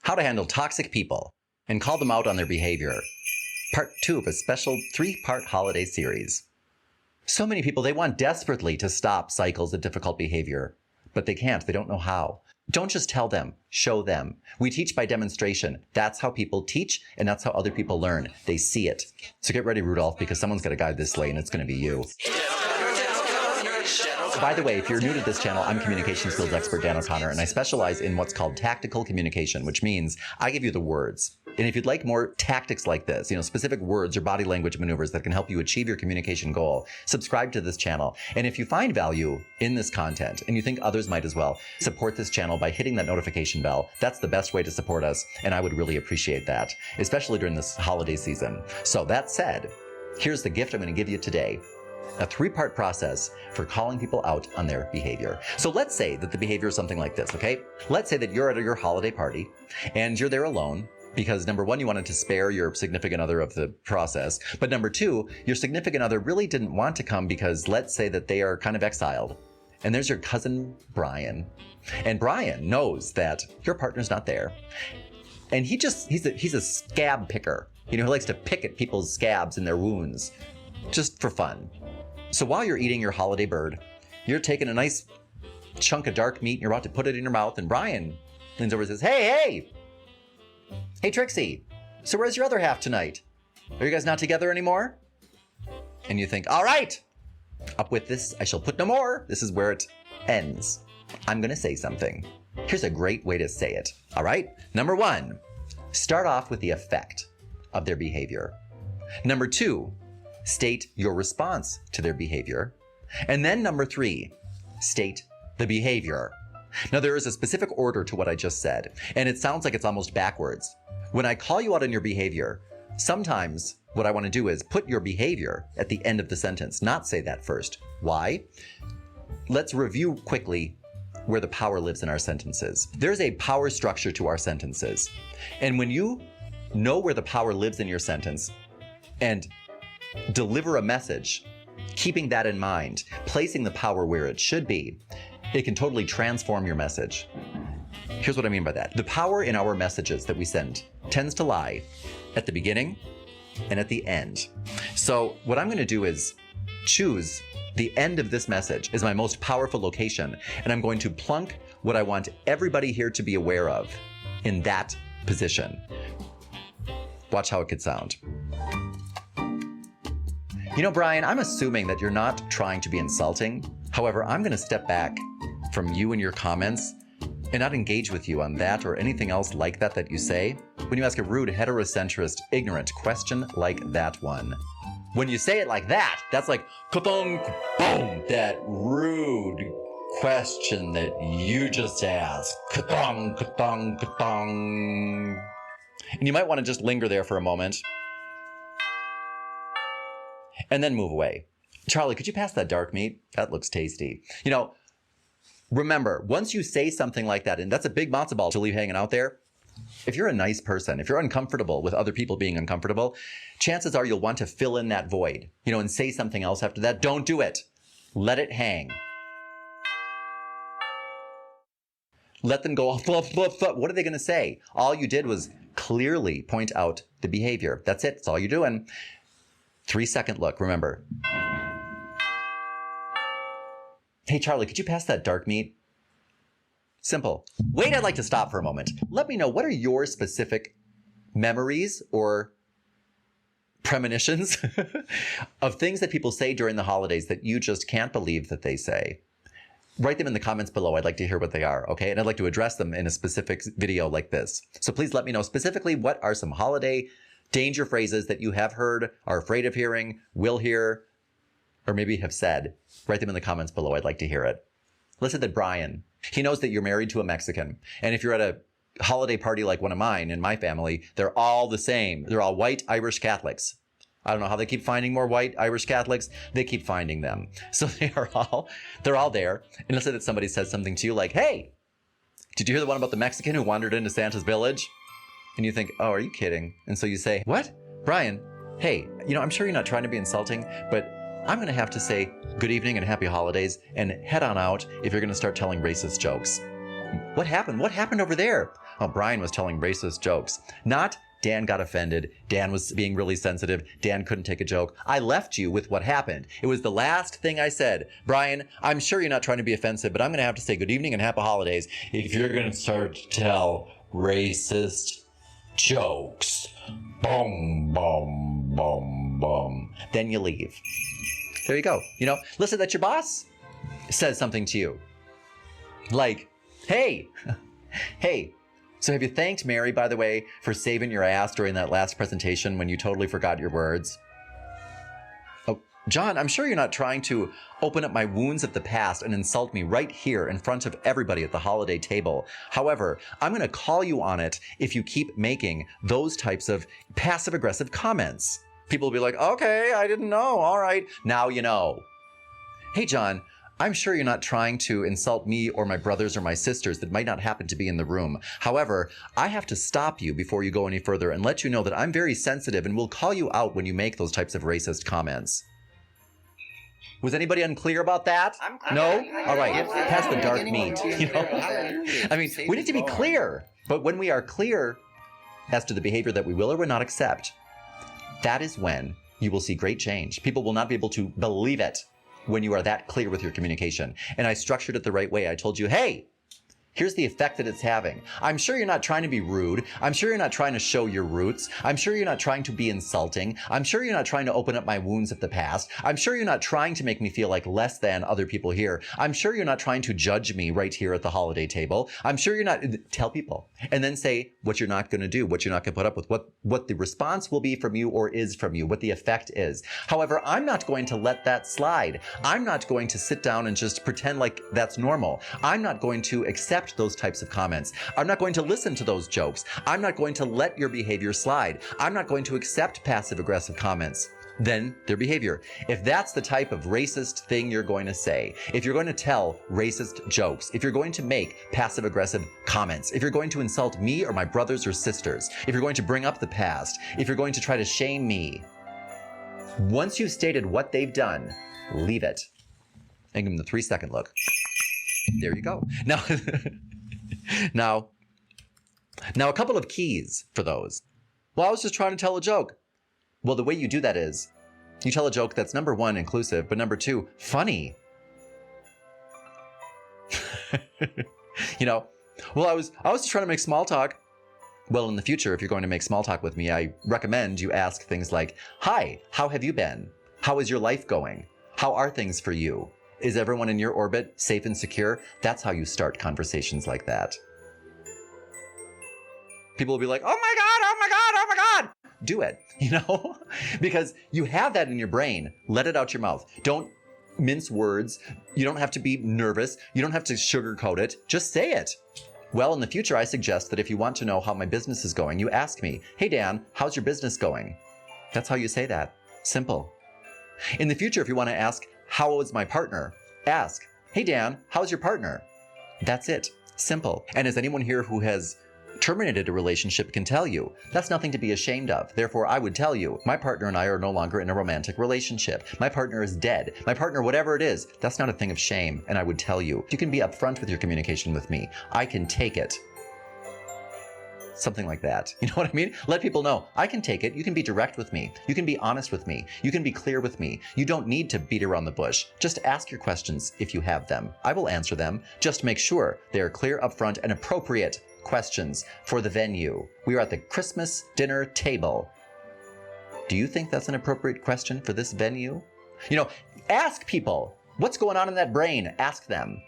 How to handle toxic people and call them out on their behavior. Part 2 of a special 3-part holiday series. So many people, they want desperately to stop cycles of difficult behavior, but they can't. They don't know how. Don't just tell them, show them. We teach by demonstration. That's how people teach, and that's how other people learn. They see it. So get ready, Rudolph, because someone's going to guide this sleigh, and it's going to be you. By the way, if you're new to this channel, I'm communication skills expert Dan O'Connor, and I specialize in what's called tactical communication, which means I give you the words. And if you'd like more tactics like this, specific words or body language maneuvers that can help you achieve your communication goal, subscribe to this channel. And if you find value in this content, and you think others might as well, support this channel by hitting that notification bell. That's the best way to support us, and I would really appreciate that, especially during this holiday season. So that said, here's the gift I'm going to give you today. A 3-part process for calling people out on their behavior. So let's say that the behavior is something like this, okay? Let's say that you're at your holiday party and you're there alone because number 1, you wanted to spare your significant other of the process. But number 2, your significant other really didn't want to come because let's say that they are kind of exiled. And there's your cousin, Brian. And Brian knows that your partner's not there. And he's a scab picker. He likes to pick at people's scabs and their wounds just for fun. So while you're eating your holiday bird, you're taking a nice chunk of dark meat and you're about to put it in your mouth, and Brian leans over and says, Hey, Trixie, so where's your other half tonight? Are you guys not together anymore? And you think, all right, up with this, I shall put no more. This is where it ends. I'm going to say something. Here's a great way to say it, all right? Number 1, start off with the effect of their behavior. Number 2, state your response to their behavior. And then number 3, state the behavior. Now there is a specific order to what I just said, and it sounds like it's almost backwards. When I call you out on your behavior, sometimes what I want to do is put your behavior at the end of the sentence, not say that first. Why? Let's review quickly where the power lives in our sentences. There's a power structure to our sentences. And when you know where the power lives in your sentence and deliver a message, keeping that in mind, placing the power where it should be, it can totally transform your message. Here's what I mean by that. The power in our messages that we send tends to lie at the beginning and at the end. So what I'm going to do is choose the end of this message as my most powerful location, and I'm going to plunk what I want everybody here to be aware of in that position. Watch how it could sound. Brian, I'm assuming that you're not trying to be insulting. However, I'm going to step back from you and your comments and not engage with you on that or anything else like that you say when you ask a rude, heterocentrist, ignorant question like that one. When you say it like that, that's like, ka-thong, boom, that rude question that you just asked. Ka-thong, ka-thong, ka-thong. And you might want to just linger there for a moment and then move away. Charlie, could you pass that dark meat? That looks tasty. Remember, once you say something like that, and that's a big matzo ball to leave hanging out there, if you're a nice person, if you're uncomfortable with other people being uncomfortable, chances are you'll want to fill in that void, and say something else after that. Don't do it. Let it hang. Let them go off. What are they going to say? All you did was clearly point out the behavior. That's it. That's all you're doing. 3-second look. Remember. Hey, Charlie, could you pass that dark meat? Simple. Wait, I'd like to stop for a moment. Let me know, what are your specific memories or premonitions of things that people say during the holidays that you just can't believe that they say? Write them in the comments below. I'd like to hear what they are, okay? And I'd like to address them in a specific video like this. So please let me know specifically what are some holiday danger phrases that you have heard, are afraid of hearing, will hear, or maybe have said. Write them in the comments below. I'd like to hear it. Let's say that Brian, he knows that you're married to a Mexican. And if you're at a holiday party like one of mine in my family, they're all the same. They're all white Irish Catholics. I don't know how they keep finding more white Irish Catholics. They keep finding them. So they're all there. And let's say that somebody says something to you like, hey, did you hear the one about the Mexican who wandered into Santa's village? And you think, oh, are you kidding? And so you say, what? Brian, hey, I'm sure you're not trying to be insulting, but I'm going to have to say good evening and happy holidays and head on out if you're going to start telling racist jokes. What happened? What happened over there? Oh, Brian was telling racist jokes. Not Dan got offended. Dan was being really sensitive. Dan couldn't take a joke. I left you with what happened. It was the last thing I said. Brian, I'm sure you're not trying to be offensive, but I'm going to have to say good evening and happy holidays if you're going to start to tell racist jokes. Boom, boom, boom, boom. Then you leave. There you go. Listen, that your boss says something to you. Like, hey, so have you thanked Mary, by the way, for saving your ass during that last presentation when you totally forgot your words? Oh, John, I'm sure you're not trying to open up my wounds of the past and insult me right here in front of everybody at the holiday table. However, I'm going to call you on it if you keep making those types of passive-aggressive comments. People will be like, okay, I didn't know. All right, now you know. Hey, John, I'm sure you're not trying to insult me or my brothers or my sisters that might not happen to be in the room. However, I have to stop you before you go any further and let you know that I'm very sensitive and will call you out when you make those types of racist comments. Was anybody unclear about that? No? All right. Pass the dark meat. I mean, we need to be clear. But when we are clear as to the behavior that we will or will not accept, that is when you will see great change. People will not be able to believe it when you are that clear with your communication. And I structured it the right way. I told you, hey, here's the effect that it's having. I'm sure you're not trying to be rude. I'm sure you're not trying to show your roots. I'm sure you're not trying to be insulting. I'm sure you're not trying to open up my wounds of the past. I'm sure you're not trying to make me feel like less than other people here. I'm sure you're not trying to judge me right here at the holiday table. I'm sure you're not. Tell people. And then say what you're not going to do, what you're not going to put up with, what the response will be from you or is from you, what the effect is. However, I'm not going to let that slide. I'm not going to sit down and just pretend like that's normal. I'm not going to accept those types of comments. I'm not going to listen to those jokes. I'm not going to let your behavior slide. I'm not going to accept passive-aggressive comments. Then their behavior. If that's the type of racist thing you're going to say, if you're going to tell racist jokes, if you're going to make passive-aggressive comments, if you're going to insult me or my brothers or sisters, if you're going to bring up the past, if you're going to try to shame me, once you've stated what they've done, leave it. And give them the 3-second look. There you go. Now, a couple of keys for those. Well, I was just trying to tell a joke. Well, the way you do that is you tell a joke that's number one, inclusive, but number two, funny. Well, I was just trying to make small talk. Well, in the future, if you're going to make small talk with me, I recommend you ask things like, hi, how have you been? How is your life going? How are things for you? Is everyone in your orbit safe and secure? That's how you start conversations like that. People will be like, oh my God, oh my God, oh my God. Do it, because you have that in your brain. Let it out your mouth. Don't mince words. You don't have to be nervous. You don't have to sugarcoat it. Just say it. Well, in the future, I suggest that if you want to know how my business is going, you ask me, hey, Dan, how's your business going? That's how you say that. Simple. In the future, if you want to ask, how is my partner? Ask, hey, Dan, how's your partner? That's it. Simple. And as anyone here who has terminated a relationship can tell you, that's nothing to be ashamed of. Therefore, I would tell you, my partner and I are no longer in a romantic relationship. My partner is dead. My partner, whatever it is, that's not a thing of shame. And I would tell you, you can be upfront with your communication with me. I can take it. Something like that. You know what I mean? Let people know, I can take it. You can be direct with me. You can be honest with me. You can be clear with me. You don't need to beat around the bush. Just ask your questions if you have them. I will answer them. Just make sure they are clear, upfront, and appropriate questions for the venue. We are at the Christmas dinner table. Do you think that's an appropriate question for this venue? Ask people, what's going on in that brain? Ask them.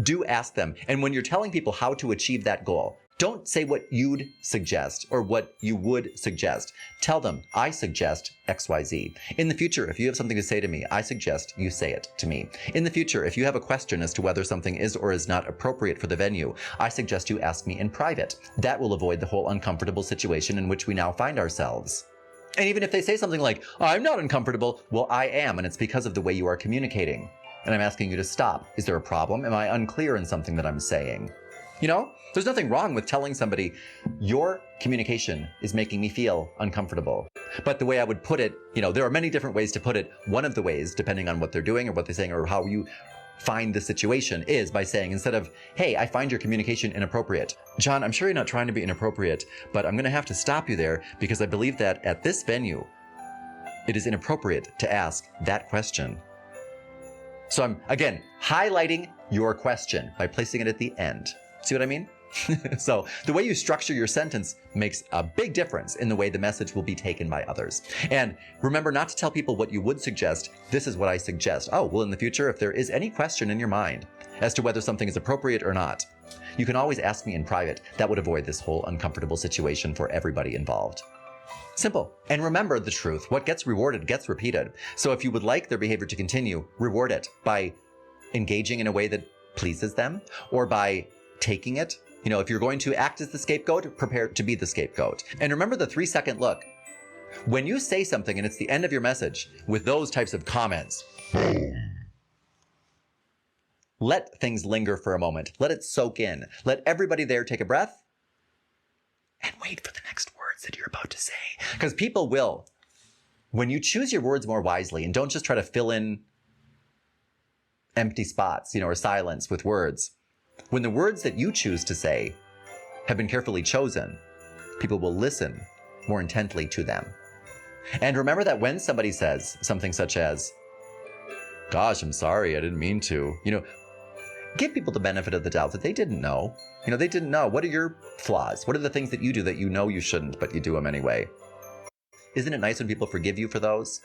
Do ask them. And when you're telling people how to achieve that goal, don't say what you'd suggest or what you would suggest. Tell them, I suggest XYZ. In the future, if you have something to say to me, I suggest you say it to me. In the future, if you have a question as to whether something is or is not appropriate for the venue, I suggest you ask me in private. That will avoid the whole uncomfortable situation in which we now find ourselves. And even if they say something like, I'm not uncomfortable, well, I am, and it's because of the way you are communicating. And I'm asking you to stop. Is there a problem? Am I unclear in something that I'm saying? There's nothing wrong with telling somebody, your communication is making me feel uncomfortable. But the way I would put it, there are many different ways to put it. One of the ways, depending on what they're doing or what they're saying or how you find the situation is by saying, instead of, hey, I find your communication inappropriate. John, I'm sure you're not trying to be inappropriate, but I'm going to have to stop you there because I believe that at this venue, it is inappropriate to ask that question. So I'm, again, highlighting your question by placing it at the end. See what I mean? So the way you structure your sentence makes a big difference in the way the message will be taken by others. And remember not to tell people what you would suggest. This is what I suggest. Oh, well, in the future, if there is any question in your mind as to whether something is appropriate or not, you can always ask me in private. That would avoid this whole uncomfortable situation for everybody involved. Simple. And remember the truth. What gets rewarded gets repeated. So if you would like their behavior to continue, reward it by engaging in a way that pleases them, or by taking it. You know, if you're going to act as the scapegoat, prepare to be the scapegoat. And remember the 3-second look. When you say something and it's the end of your message with those types of comments, let things linger for a moment. Let it soak in. Let everybody there take a breath and wait for the next words that you're about to say. Because people will. When you choose your words more wisely and don't just try to fill in empty spots, or silence with words, when the words that you choose to say have been carefully chosen, people will listen more intently to them. And remember that when somebody says something such as, gosh, I'm sorry, I didn't mean to, give people the benefit of the doubt that they didn't know. They didn't know. What are your flaws? What are the things that you do that you know you shouldn't, but you do them anyway? Isn't it nice when people forgive you for those?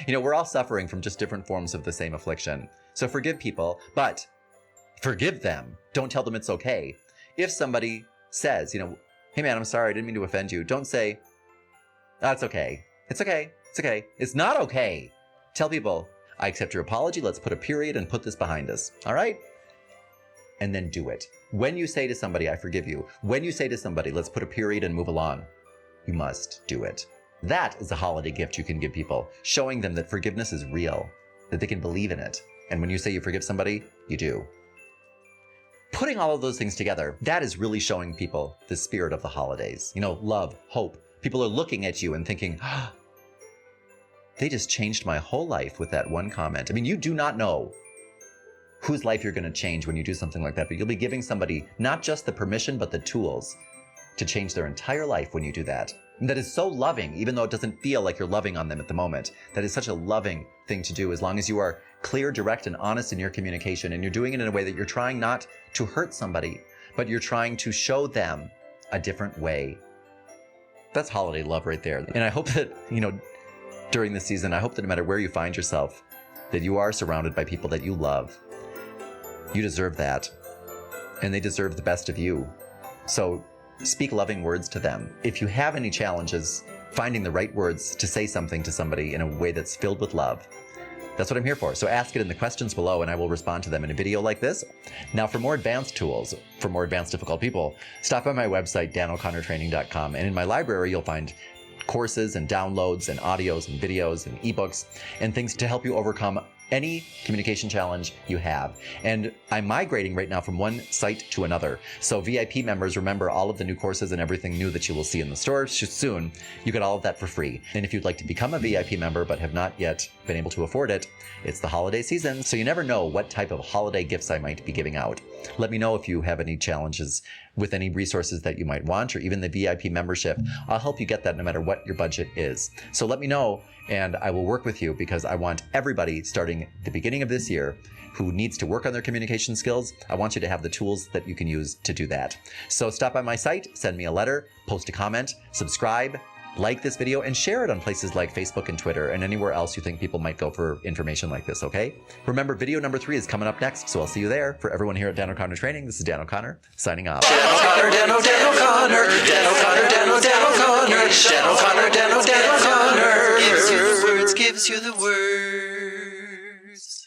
We're all suffering from just different forms of the same affliction. So forgive people, but forgive them. Don't tell them it's okay. If somebody says, hey man, I'm sorry, I didn't mean to offend you. Don't say, that's okay. It's okay. It's okay. It's not okay. Tell people, I accept your apology. Let's put a period and put this behind us. All right? And then do it. When you say to somebody, I forgive you. When you say to somebody, let's put a period and move along. You must do it. That is a holiday gift you can give people, showing them that forgiveness is real, that they can believe in it. And when you say you forgive somebody, you do. Putting all of those things together, that is really showing people the spirit of the holidays. Love, hope. People are looking at you and thinking, they just changed my whole life with that one comment. You do not know whose life you're going to change when you do something like that, but you'll be giving somebody not just the permission, but the tools to change their entire life when you do that. And that is so loving, even though it doesn't feel like you're loving on them at the moment. That is such a loving thing to do, as long as you are clear, direct, and honest in your communication, and you're doing it in a way that you're trying not to hurt somebody, but you're trying to show them a different way. That's holiday love right there. And I hope that, during this season, I hope that no matter where you find yourself, that you are surrounded by people that you love. You deserve that. And they deserve the best of you. So speak loving words to them. If you have any challenges finding the right words to say something to somebody in a way that's filled with love, that's what I'm here for. So ask it in the questions below and I will respond to them in a video like this. Now, for more advanced tools, for more advanced difficult people, stop by my website, danoconnor.training.com. And in my library, you'll find courses and downloads and audios and videos and ebooks and things to help you overcome any communication challenge you have. And I'm migrating right now from one site to another. So VIP members, remember all of the new courses and everything new that you will see in the store soon. You get all of that for free. And if you'd like to become a VIP member but have not yet been able to afford it, it's the holiday season, so you never know what type of holiday gifts I might be giving out. Let me know if you have any challenges with any resources that you might want, or even the VIP membership. I'll help you get that no matter what your budget is. So let me know, and I will work with you, because I want everybody starting the beginning of this year who needs to work on their communication skills. I want you to have the tools that you can use to do that. So stop by my site, send me a letter, post a comment, subscribe, like this video, and share it on places like Facebook and Twitter and anywhere else you think people might go for information like this, okay? Remember, video number 3 is coming up next, so I'll see you there. For everyone here at Dan O'Connor Training, this is Dan O'Connor, signing off. Dan O'Connor, Dan O'Connor, Dan O'Connor, Dan O'Connor, Dan O'Connor, Dan O'Connor, Dan O'Connor, gives you the words, gives you the words.